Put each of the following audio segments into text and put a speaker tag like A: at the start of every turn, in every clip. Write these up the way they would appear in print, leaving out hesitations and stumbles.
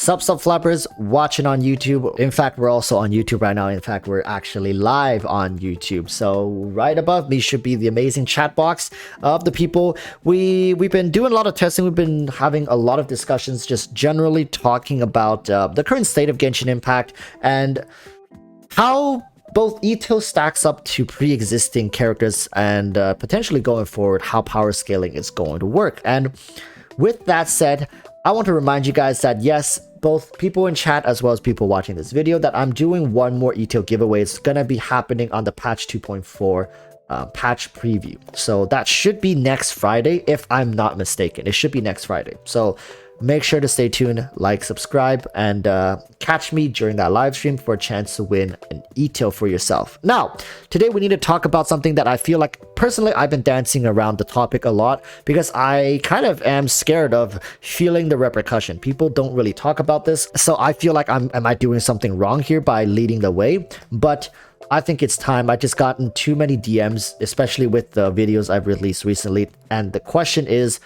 A: Flappers watching on YouTube. In fact, we're also on YouTube right now. In fact, we're actually live on YouTube. So right above me should be the amazing chat box of the people. We've been doing a lot of testing. We've been having a lot of discussions, just generally talking about the current state of Genshin Impact and how both Itto stacks up to pre-existing characters and potentially going forward how power scaling is going to work. And with that said, I want to remind you guys that yes, both people in chat as well as people watching this video, that I'm doing one more Itto giveaway. It's gonna be happening on the patch 2.4 patch preview. So that should be next Friday, if I'm not mistaken. It should be next Friday. So make sure to stay tuned, like, subscribe, and catch me during that live stream for a chance to win an Itto for yourself. Now, today we need to talk about something that I feel like, personally, I've been dancing around the topic a lot because I kind of am scared of feeling the repercussion. People don't really talk about this, so I feel like am I doing something wrong here by leading the way? But I think it's time. I just gotten too many DMs, especially with the videos I've released recently, and the question is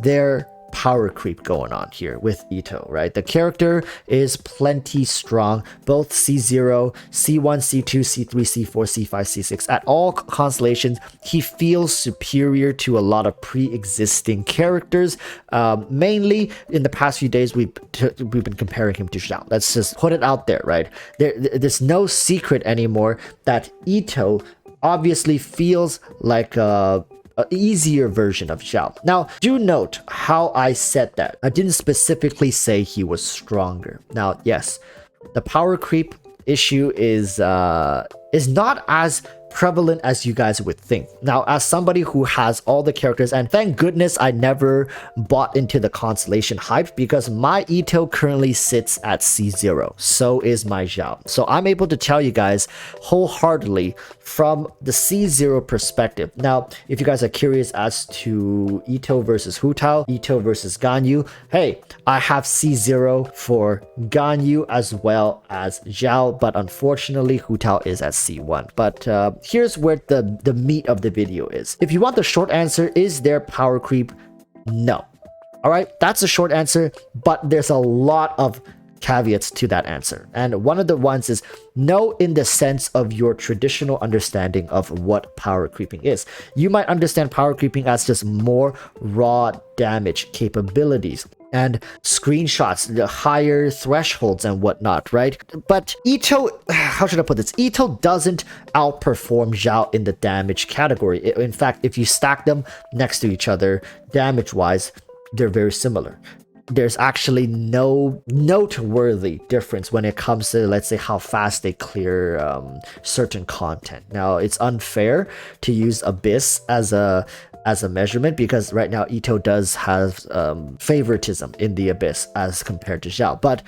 A: there power creep going on here with Itto, right? The character is plenty strong, both C0, C1, C2, C3, C4, C5, C6. At all constellations, he feels superior to a lot of pre-existing characters. Mainly in the past few days, we've been comparing him to Xiao. Let's just put it out there, right? There's no secret anymore that Itto obviously feels like an easier version of Xiao. Now, do note how I said that. I didn't specifically say he was stronger. Now, yes, the power creep issue is not as prevalent as you guys would think. Now, as somebody who has all the characters, and thank goodness I never bought into the constellation hype, because my Itto currently sits at C0, so is my Xiao. So I'm able to tell you guys wholeheartedly from the C0 perspective. Now, if you guys are curious as to Itto versus Hu Tao, Itto versus Ganyu, hey, I have C0 for Ganyu as well as Xiao, but unfortunately Hu Tao is at C1. But here's where the meat of the video is. If you want the short answer, is there power creep? No. All right, that's the short answer, but there's a lot of caveats to that answer. And one of the ones is no, in the sense of your traditional understanding of what power creeping is. You might understand power creeping as just more raw damage capabilities and screenshots, the higher thresholds and whatnot, right? But Itto, how should I put this? Itto doesn't outperform Xiao in the damage category. In fact, if you stack them next to each other, damage-wise, they're very similar. There's actually no noteworthy difference when it comes to, let's say, how fast they clear certain content. Now, it's unfair to use Abyss as a measurement, because right now Itto does have favoritism in the Abyss as compared to Xiao. But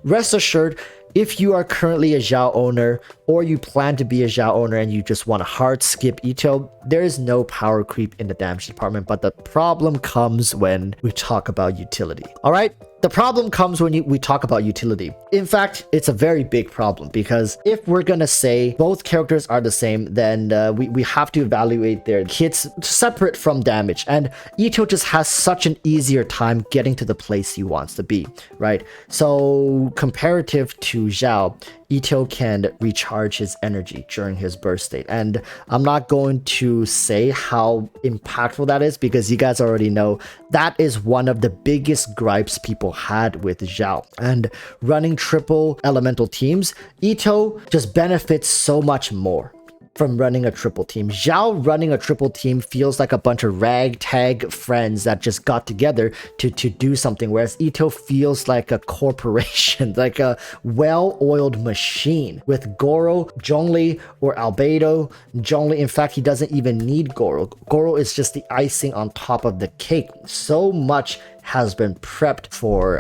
A: rest assured, if you are currently a Xiao owner, or you plan to be a Xiao owner and you just want to hard skip Itto, there is no power creep in the damage department. But the problem comes when we talk about utility. All right? The problem comes when we talk about utility. In fact, it's a very big problem, because if we're gonna say both characters are the same, then we have to evaluate their hits separate from damage. And Itto just has such an easier time getting to the place he wants to be, right? So comparative to Xiao, Itto can recharge his energy during his burst state. And I'm not going to say how impactful that is, because you guys already know that is one of the biggest gripes people had with Xiao. And running triple elemental teams, Itto just benefits so much more from running a triple team. Xiao running a triple team feels like a bunch of ragtag friends that just got together to do something, whereas Itto feels like a corporation, like a well-oiled machine with Goro, Zhongli, or Albedo. Zhongli, in fact, he doesn't even need Goro. Goro is just the icing on top of the cake. So much has been prepped for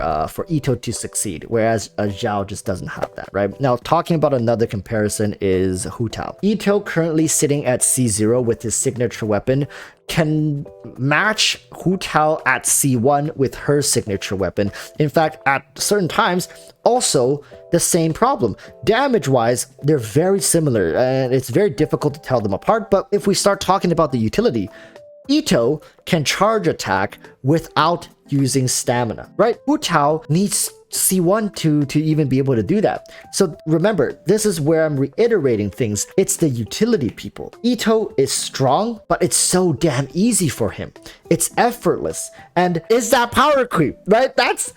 A: Itto to succeed, whereas Xiao just doesn't have that, right? Now, talking about another comparison is Hu Tao. Itto, currently sitting at C0 with his signature weapon, can match Hu Tao at C1 with her signature weapon. In fact, at certain times, also the same problem. Damage-wise, they're very similar, and it's very difficult to tell them apart. But if we start talking about the utility, Itto can charge attack without using stamina, right? Hu Tao needs C1 to even be able to do that. So remember, this is where I'm reiterating things. It's the utility people. Itto is strong, but it's so damn easy for him. It's effortless. And is that power creep, right? That's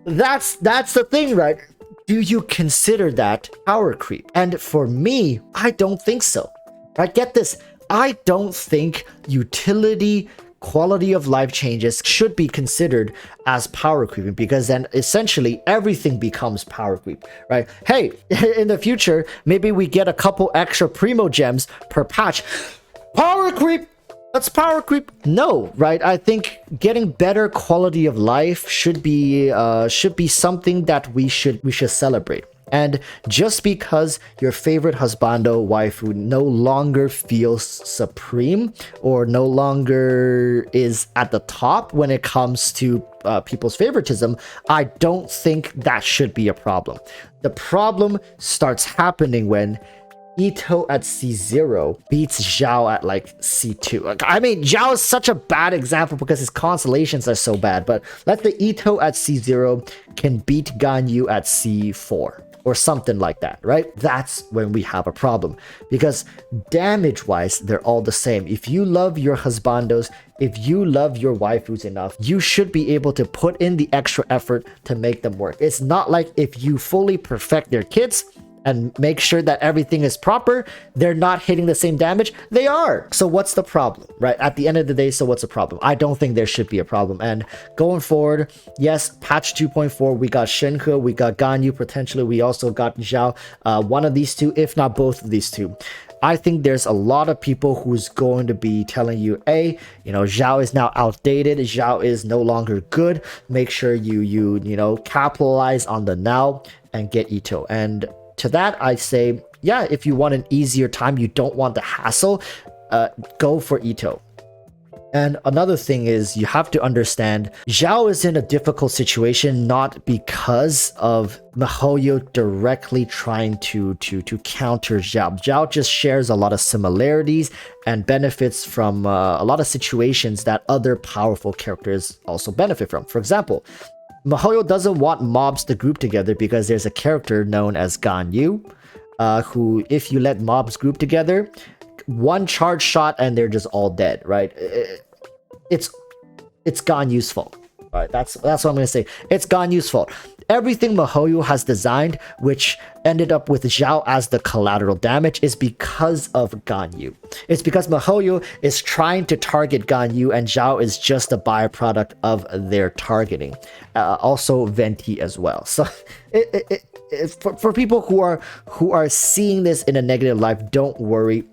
A: the thing, right? Do you consider that power creep? And for me, I don't think so. Right? Get this. I don't think utility quality of life changes should be considered as power creeping, because then essentially everything becomes power creep, right? Hey, in the future, maybe we get a couple extra primo gems per patch. Power creep! That's power creep. No, right? I think getting better quality of life should be something that we should celebrate. And just because your favorite husbando waifu no longer feels supreme or no longer is at the top when it comes to people's favoritism, I don't think that should be a problem. The problem starts happening when Itto at C0 beats Zhao at like C2. I mean, Zhao is such a bad example because his constellations are so bad, but let's say Itto at C0 can beat Ganyu at C4. Or something like that, right? That's when we have a problem. Because damage-wise, they're all the same. If you love your husbandos, if you love your waifus enough, you should be able to put in the extra effort to make them work. It's not like if you fully perfect their kits and make sure that everything is proper, they're not hitting the same damage. They are. So what's the problem, right? At the end of the day, so what's the problem? I don't think there should be a problem. And going forward, yes, patch 2.4, we got Shenhe, we got Ganyu, potentially we also got Zhao. One of these two, if not both of these two. I think there's a lot of people who's going to be telling you, hey, you know, Zhao is now outdated. Zhao is no longer good. Make sure you capitalize on the now and get Itto. And to that, I say, yeah, if you want an easier time, you don't want the hassle, go for Itto. And another thing is, you have to understand, Zhao is in a difficult situation not because of miHoYo directly trying to counter Zhao. Zhao just shares a lot of similarities and benefits from a lot of situations that other powerful characters also benefit from. For example, miHoYo doesn't want mobs to group together because there's a character known as Ganyu, who, if you let mobs group together, one charge shot and they're just all dead, right? It's Ganyu's fault. All right, that's what I'm gonna say. It's Ganyu's fault. Everything miHoYo has designed, which ended up with Zhao as the collateral damage, is because of Ganyu. It's because miHoYo is trying to target Ganyu, and Zhao is just a byproduct of their targeting. Also Venti as well. So for people who are seeing this in a negative light, don't worry.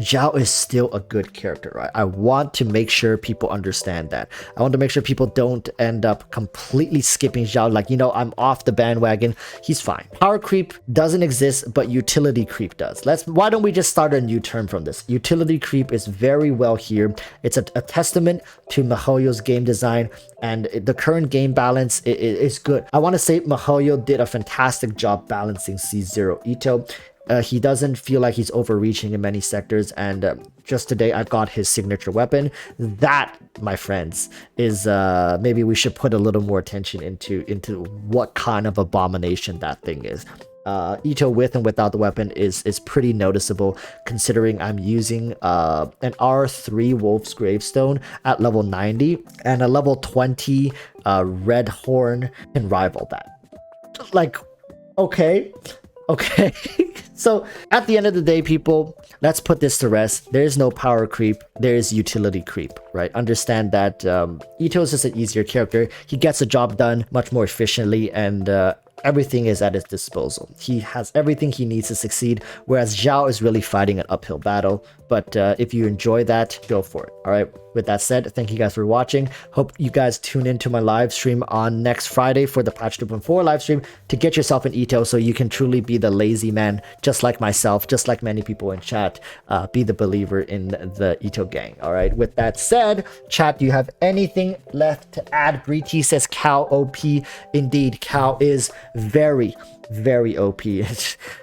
A: Zhao is still a good character, right? I want to make sure people understand that. I want to make sure people don't end up completely skipping Zhao, like, you know, I'm off the bandwagon. He's fine. Power creep doesn't exist, but utility creep does. Why don't we just start a new term from this? Utility creep is very well here. It's a testament to miHoYo's game design, and the current game balance is good. I want to say miHoYo did a fantastic job balancing C0 Itto. He doesn't feel like he's overreaching in many sectors, and just today I got his signature weapon. That, my friends, is maybe we should put a little more attention into what kind of abomination that thing is. Itto with and without the weapon is pretty noticeable, considering I'm using an R3 Wolf's Gravestone at level 90, and a level 20 Red Horn can rival that. Like, okay. So at the end of the day, people, let's put this to rest. There is no power creep. There is utility creep, right? Understand that Itto is just an easier character. He gets the job done much more efficiently, and everything is at his disposal. He has everything he needs to succeed, whereas Zhao is really fighting an uphill battle. But if you enjoy that, go for it. All right. With that said, thank you guys for watching. Hope you guys tune into my live stream on next Friday for the patch 2.4 live stream to get yourself an Itto so you can truly be the lazy man, just like myself, just like many people in chat. Be the believer in the Itto gang. All right. With that said, chat, do you have anything left to add? Breezy says Cow OP. Indeed, Cow is very OP.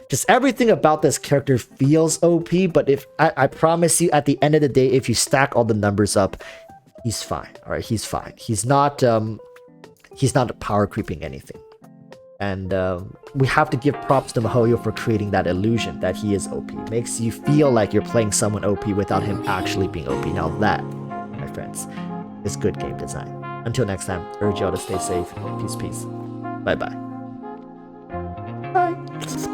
A: Just everything about this character feels OP, but if I promise you, at the end of the day, if you stack all the numbers up, he's fine. All right, he's fine. He's not power creeping anything. And we have to give props to Mihoyo for creating that illusion that he is OP. Makes you feel like you're playing someone OP without him actually being OP. Now that, my friends, is good game design. Until next time, urge y'all to stay safe. Peace, peace. Bye-bye. Bye.